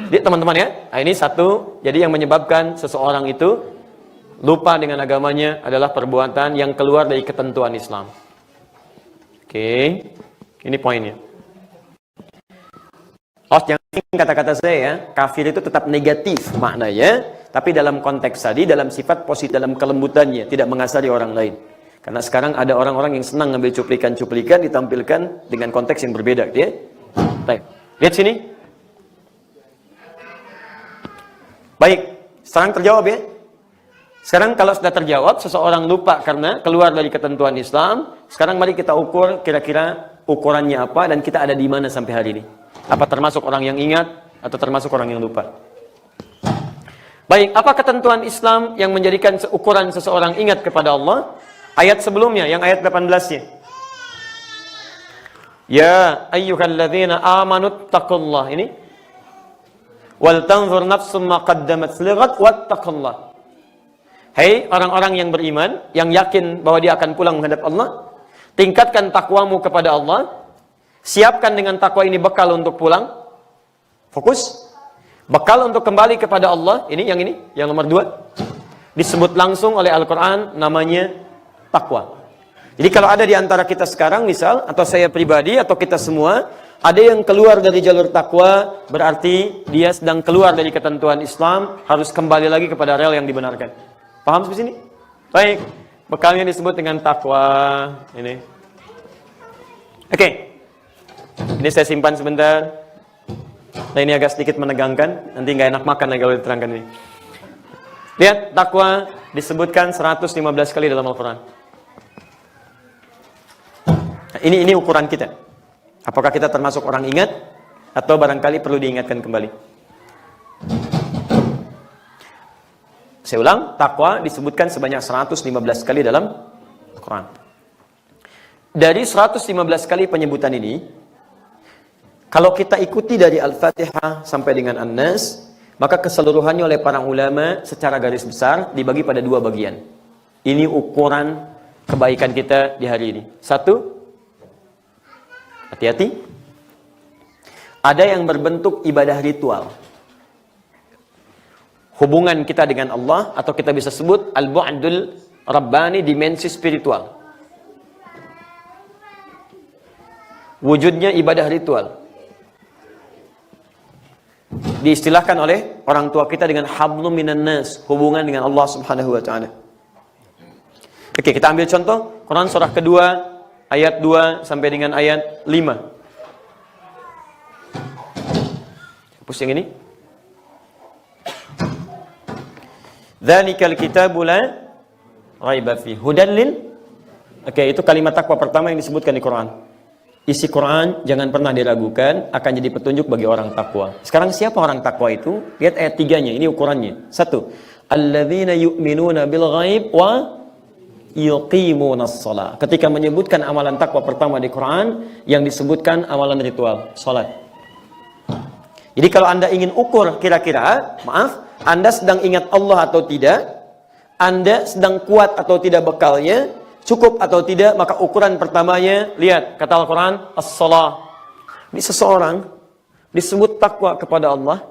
Jadi teman-teman ya, nah ini satu, jadi yang menyebabkan seseorang itu lupa dengan agamanya adalah perbuatan yang keluar dari ketentuan Islam. Oke, ini poinnya. Oh, jangan kata-kata saya ya, kafir itu tetap negatif maknanya, tapi dalam konteks tadi, dalam sifat positif, dalam kelembutannya, tidak mengasari orang lain. Karena sekarang ada orang-orang yang senang ngambil cuplikan-cuplikan ditampilkan dengan konteks yang berbeda, ya. Baik, lihat sini. Baik, sekarang terjawab ya. Sekarang kalau sudah terjawab, seseorang lupa karena keluar dari ketentuan Islam. Sekarang mari kita ukur kira-kira ukurannya apa dan kita ada di mana sampai hari ini. Apa termasuk orang yang ingat atau termasuk orang yang lupa? Baik, apa ketentuan Islam yang menjadikan ukuran seseorang ingat kepada Allah? Ayat sebelumnya, yang ayat 18-nya. Ya ayyuhalladzina amanu taqullah. Ini. Wal tanzur nafsum ma qaddamat lighat wattaqullah. Hei orang-orang yang beriman, yang yakin bahwa dia akan pulang menghadap Allah, tingkatkan takwamu kepada Allah. Siapkan dengan takwa ini bekal untuk pulang. Fokus. Bekal untuk kembali kepada Allah. Ini, yang nomor 2. Disebut langsung oleh Al-Quran, namanya takwa. Jadi kalau ada di antara kita sekarang misal, atau saya pribadi, atau kita semua, ada yang keluar dari jalur takwa, berarti dia sedang keluar dari ketentuan Islam, harus kembali lagi kepada rel yang dibenarkan. Paham sampai sini? Baik, bekalnya disebut dengan takwa. Ini. Oke. Ini saya simpan sebentar. Nah ini agak sedikit menegangkan, nanti nggak enak makan lagi kalau diterangkan ini. Lihat, takwa disebutkan 115 kali dalam Al-Quran. Nah, ini ukuran kita. Apakah kita termasuk orang ingat atau barangkali perlu diingatkan kembali? Saya ulang, takwa disebutkan sebanyak 115 kali dalam Al-Quran. Dari 115 kali penyebutan ini, kalau kita ikuti dari Al-Fatihah sampai dengan An-Nas, maka keseluruhannya oleh para ulama secara garis besar dibagi pada 2 bagian. Ini ukuran kebaikan kita di hari ini. 1, hati-hati, ada yang berbentuk ibadah ritual. Hubungan kita dengan Allah, atau kita bisa sebut al-bu'dul rabbani, dimensi spiritual. Wujudnya ibadah ritual. Diistilahkan oleh orang tua kita dengan hablum minan nas, hubungan dengan Allah Subhanahu wa taala. Oke, kita ambil contoh Quran surah kedua ayat 2 sampai dengan ayat 5. Hapus yang ini. Dzalikal kitabu la raiba fihi hudan lil. Oke, itu kalimat takwa pertama yang disebutkan di Quran. Isi Quran jangan pernah diragukan, akan jadi petunjuk bagi orang takwa. Sekarang siapa orang takwa itu? Lihat ayat 3-nya, ini ukurannya. 1. Alladzina yu'minuna bil ghaib wa yuqimunas shalah. Ketika menyebutkan amalan takwa pertama di Quran, yang disebutkan amalan ritual, salat. Jadi kalau Anda ingin ukur kira-kira, maaf, Anda sedang ingat Allah atau tidak, Anda sedang kuat atau tidak bekalnya, cukup atau tidak, maka ukuran pertamanya, lihat, kata Al-Quran, as-salah. Ini seseorang disebut takwa kepada Allah,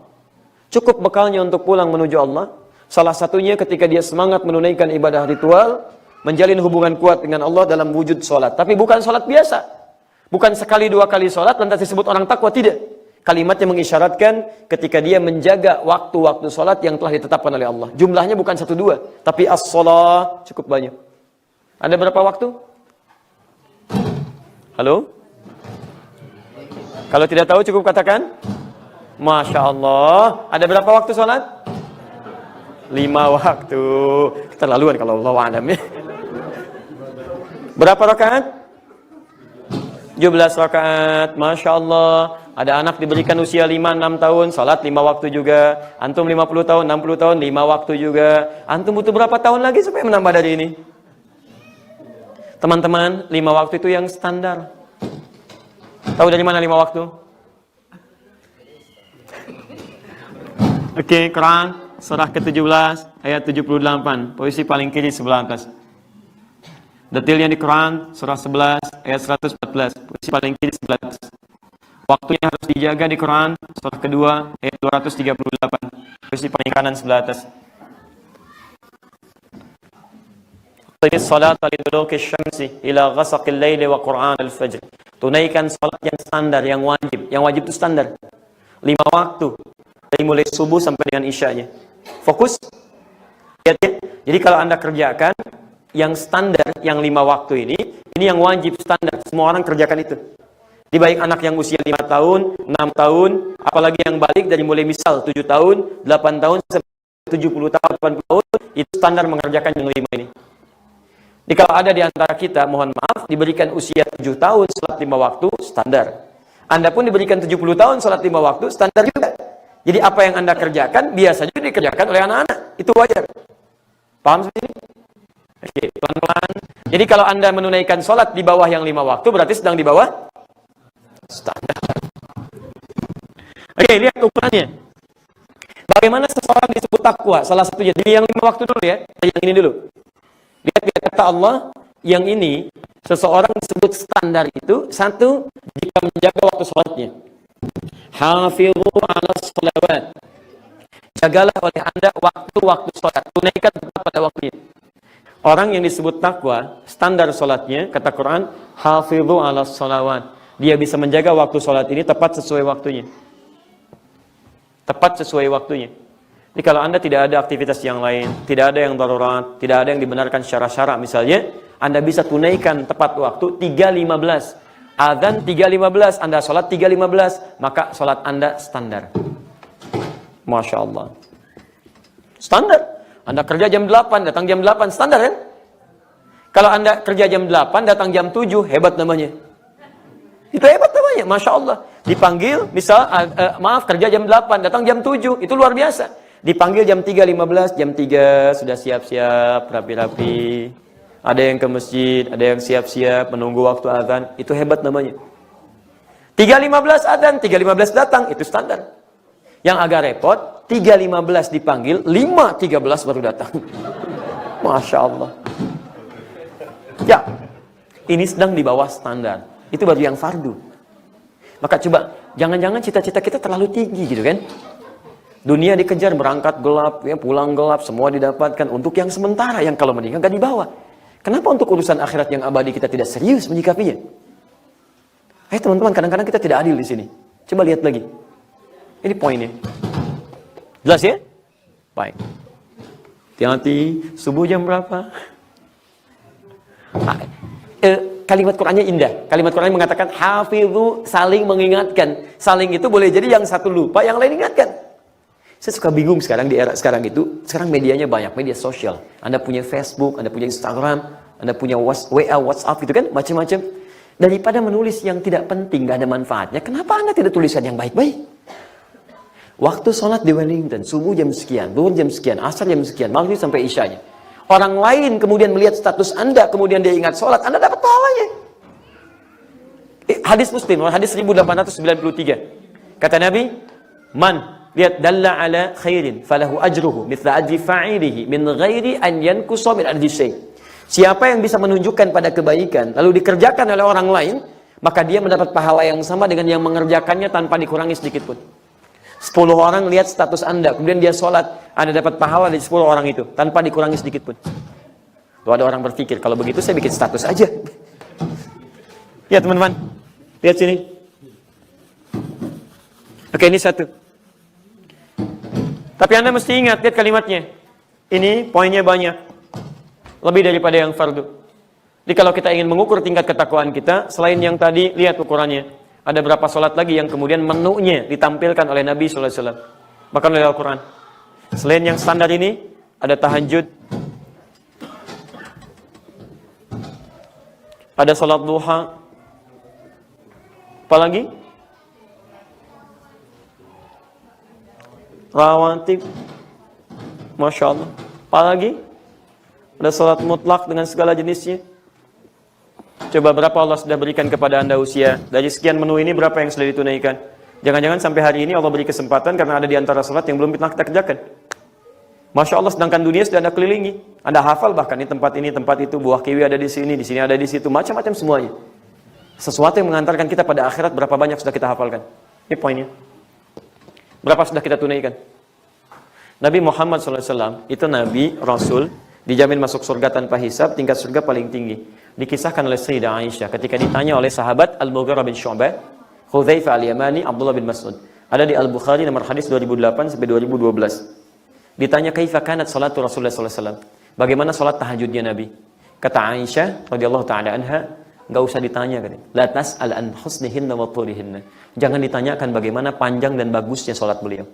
cukup bekalnya untuk pulang menuju Allah. Salah satunya ketika dia semangat menunaikan ibadah ritual, menjalin hubungan kuat dengan Allah dalam wujud sholat. Tapi bukan sholat biasa. Bukan sekali 2 kali sholat, lantas disebut orang takwa, tidak. Kalimatnya mengisyaratkan ketika dia menjaga waktu-waktu sholat yang telah ditetapkan oleh Allah. Jumlahnya bukan 1-2, tapi as-salah cukup banyak. Ada berapa waktu? Halo? Kalau tidak tahu cukup katakan Masya Allah. Ada berapa waktu sholat? 5 waktu. Keterlaluan kalau Allah wa'alam ya. Berapa rakaat? 17 rakaat. Masya Allah. Ada anak diberikan usia 5-6 tahun, salat 5 waktu juga. Antum 50 tahun, 60 tahun, 5 waktu juga. Antum butuh berapa tahun lagi supaya menambah dari ini? Teman-teman, 5 waktu itu yang standar. Tahu dari mana 5 waktu? Oke, Quran surah ke-17 ayat 78, posisi paling kiri sebelah atas. Detailnya di Quran surah 11 ayat 114, posisi paling kiri sebelah atas. Waktunya harus dijaga di Quran, surah kedua, ayat 238. Terus di paling kanan sebelah atas. Salat liduluki syamsi ila ghasaqil laili wa Qur'an al-fajr. Tunaikan salat yang standar, yang wajib. Yang wajib itu standar. 5 waktu. Dari mulai subuh sampai dengan isyanya. Fokus. Lihat ya. Jadi kalau Anda kerjakan yang standar, yang 5 waktu ini yang wajib standar. Semua orang kerjakan itu. Di baik anak yang usia 5 tahun, 6 tahun, apalagi yang balik dari mulai misal 7 tahun, 8 tahun, 70 tahun, 80 tahun, itu standar mengerjakan yang 5 ini. Jadi kalau ada di antara kita, mohon maaf, diberikan usia 7 tahun, salat 5 waktu, standar. Anda pun diberikan 70 tahun, salat 5 waktu, standar juga. Jadi apa yang Anda kerjakan, biasa juga dikerjakan oleh anak-anak. Itu wajar. Paham seperti ini? Oke, pelan-pelan. Jadi kalau Anda menunaikan salat di bawah yang 5 waktu, berarti sedang di bawah standar. Oke, lihat ukurannya. Bagaimana seseorang disebut takwa? Salah satunya. Jadi yang 5 waktu dulu ya. Yang ini dulu. Lihat kata Allah, yang ini seseorang disebut standar itu satu, jika menjaga waktu sholatnya. Hafizu 'alas shalawat. Jagalah oleh Anda waktu-waktu sholat. Tunaikan tepat pada waktunya. Orang yang disebut takwa, standar sholatnya, kata Quran, hafizu 'alas shalawat. Dia bisa menjaga waktu sholat ini tepat sesuai waktunya. Tepat sesuai waktunya. Jadi kalau Anda tidak ada aktivitas yang lain, tidak ada yang darurat, tidak ada yang dibenarkan secara syara misalnya, Anda bisa tunaikan tepat waktu 3.15. Adzan 3.15, Anda sholat 3.15, maka sholat Anda standar. Masya Allah. Standar. Anda kerja jam 8, datang jam 8, standar kan? Kalau Anda kerja jam 8, datang jam 7, hebat namanya. Itu hebat namanya, Masya Allah. Dipanggil, misal, maaf, kerja jam 8, datang jam 7, itu luar biasa. Dipanggil jam 3.15, jam 3 sudah siap-siap, rapi-rapi. Ada yang ke masjid, ada yang siap-siap, menunggu waktu azan. Itu hebat namanya. 3.15 azan, 3.15 datang, itu standar. Yang agak repot, 3.15 dipanggil, 5.13 baru datang. Masya Allah. Ya, ini sedang di bawah standar. Itu baru yang fardu. Maka coba, jangan-jangan cita-cita kita terlalu tinggi gitu kan? Dunia dikejar, berangkat gelap, ya, pulang gelap, semua didapatkan untuk yang sementara, yang kalau meninggal nggak dibawa. Kenapa untuk urusan akhirat yang abadi kita tidak serius menyikapinya? Teman-teman, kadang-kadang kita tidak adil di sini. Coba lihat lagi. Ini poinnya. Jelas ya? Baik. Hati-hati, subuh jam berapa? Kalimat Qur'annya indah. Kalimat Qur'annya mengatakan hafizu, saling mengingatkan. Saling itu boleh jadi yang satu lupa, yang lain ingatkan. Saya suka bingung sekarang di era sekarang itu. Sekarang medianya banyak, media sosial. Anda punya Facebook, Anda punya Instagram, Anda punya WA, WhatsApp gitu kan, macam-macam. Daripada menulis yang tidak penting, gak ada manfaatnya, kenapa Anda tidak tuliskan yang baik-baik? Waktu sholat di Wellington, subuh jam sekian, zuhur jam sekian, asar jam sekian, maghrib sampai isyanya. Orang lain kemudian melihat status Anda, kemudian dia ingat sholat, Anda dapat pahalanya. Hadis Muslim, hadis 1893. Kata Nabi, lihat, dalla ala khairin falahu ajruhu mithla ajri fa'ilihi min ghairi an yankusa min ajri syai'. Siapa yang bisa menunjukkan pada kebaikan lalu dikerjakan oleh orang lain, maka dia mendapat pahala yang sama dengan yang mengerjakannya tanpa dikurangi sedikit pun. 10 orang lihat status Anda, kemudian dia sholat, Anda dapat pahala dari 10 orang itu tanpa dikurangi sedikit pun. Tuh ada orang berpikir, kalau begitu saya bikin status aja. Ya teman-teman, lihat sini. Oke, ini satu. Tapi Anda mesti ingat, lihat kalimatnya. Ini poinnya banyak. Lebih daripada yang fardu. Jadi kalau kita ingin mengukur tingkat ketakwaan kita, selain yang tadi, lihat ukurannya. Ada berapa sholat lagi yang kemudian menunya ditampilkan oleh Nabi SAW. Bahkan oleh Al-Quran. Selain yang standar ini, ada tahajud. Ada sholat duha. Apalagi? Rawatib, Masya Allah. Apalagi? Ada salat mutlak dengan segala jenisnya. Coba berapa Allah sudah berikan kepada Anda usia. Dari sekian menu ini berapa yang sudah ditunaikan? Jangan-jangan sampai hari ini Allah beri kesempatan karena ada di antara salat yang belum pernah kita kerjakan. Masya Allah, sedangkan dunia sudah Anda kelilingi. Anda hafal bahkan di tempat ini, tempat itu, buah kiwi ada di sini ada di situ, macam-macam semuanya. Sesuatu yang mengantarkan kita pada akhirat, berapa banyak sudah kita hafalkan? Ini poinnya. Berapa sudah kita tunaikan? Nabi Muhammad SAW itu Nabi, Rasul, dijamin masuk surga tanpa hisab, tingkat surga paling tinggi. Dikisahkan oleh Sayyidah Aisyah ketika ditanya oleh sahabat Al-Mughirah bin Syu'bah, Hudzaifah Al-Yamani, Abdullah bin Mas'ud. Ada di Al-Bukhari nomor hadis 2008 sampai 2012. Ditanya kaifa kanat salatu Rasulullah SAW. Bagaimana salat tahajudnya Nabi? Kata Aisyah radhiyallahu taala anha, enggak usah ditanya katanya. La tas'al an husnihinna wa tulihinna. Jangan ditanyakan bagaimana panjang dan bagusnya salat beliau.